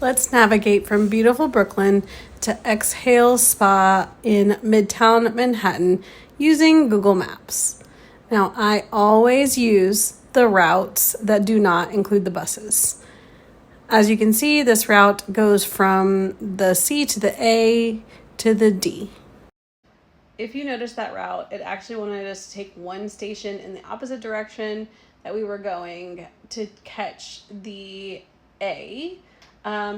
Let's navigate from beautiful Brooklyn to Exhale Spa in Midtown Manhattan using Google Maps. Now, I always use the routes that do not include the buses. As you can see, this route goes from the C to the A to the D. If you notice that route, it actually wanted us to take one station in the opposite direction that we were going to catch the A,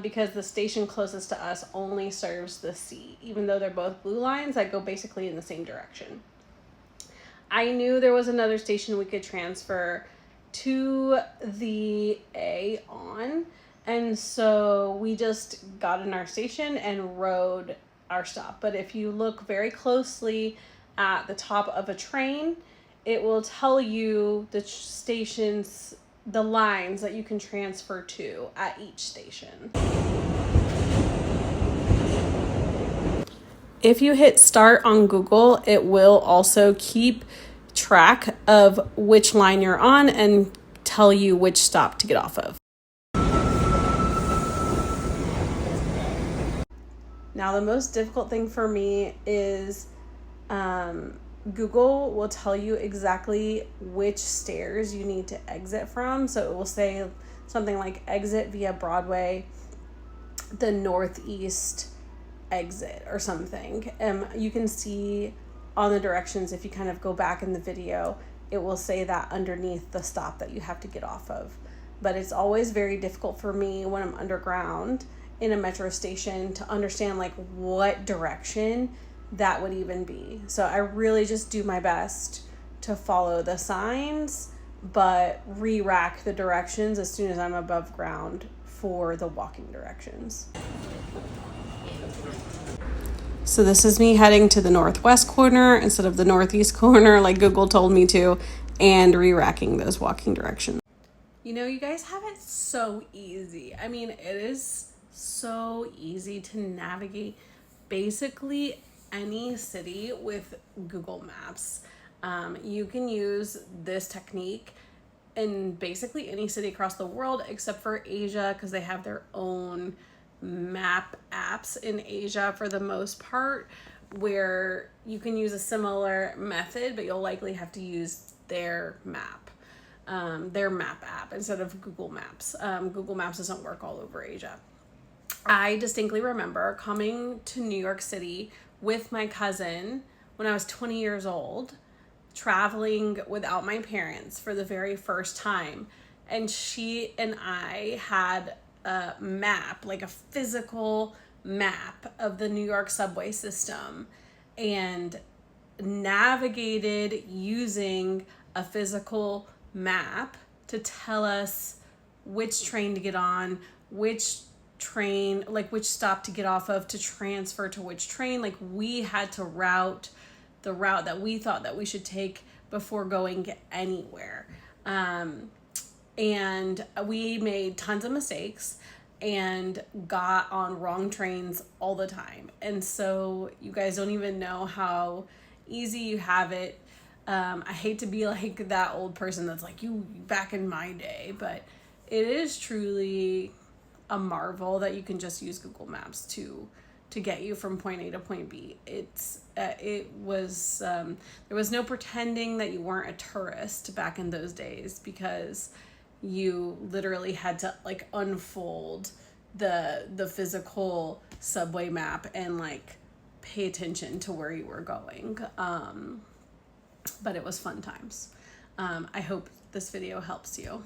because the station closest to us only serves the C, even though they're both blue lines that go basically in the same direction. I knew there was another station we could transfer to the A on, and so we just got in our station and rode our stop. But if you look very closely at the top of a train, it will tell you the stations, the lines that you can transfer to at each station. If you hit start on Google, it will also keep track of which line you're on and tell you which stop to get off of. Now, the most difficult thing for me is Google will tell you exactly which stairs you need to exit from. So it will say something like exit via Broadway, the northeast exit or something. You can see on the directions, if you kind of go back in the video, it will say that underneath the stop that you have to get off of. But it's always very difficult for me when I'm underground in a metro station to understand like what direction that would even be. So I really just do my best to follow the signs, but re-rack the directions as soon as I'm above ground for the walking directions. So this is me heading to the northwest corner instead of the northeast corner like Google told me to, and re-racking those walking directions. You know, you guys have it so easy. I mean, it is so easy to navigate basically any city with Google Maps. You can use this technique in basically any city across the world except for Asia, because they have their own map apps in Asia for the most part, where you can use a similar method, but you'll likely have to use their map app instead of Google Maps. Google Maps doesn't work all over Asia. I distinctly remember coming to New York City with my cousin when I was 20 years old, traveling without my parents for the very first time. And she and I had a map, like a physical map of the New York subway system, and navigated using a physical map to tell us which train to get on, which train, like which stop to get off of to transfer to which train. Like we had to route the route that we thought that we should take before going anywhere. And we made tons of mistakes and got on wrong trains all the time. And so you guys don't even know how easy you have it. I hate to be like that old person that's like, you back in my day, but it is truly a marvel that you can just use Google Maps to get you from point A to point B. It was there was no pretending that you weren't a tourist back in those days, because you literally had to like unfold the physical subway map and like pay attention to where you were going. But it was fun times. I hope this video helps you.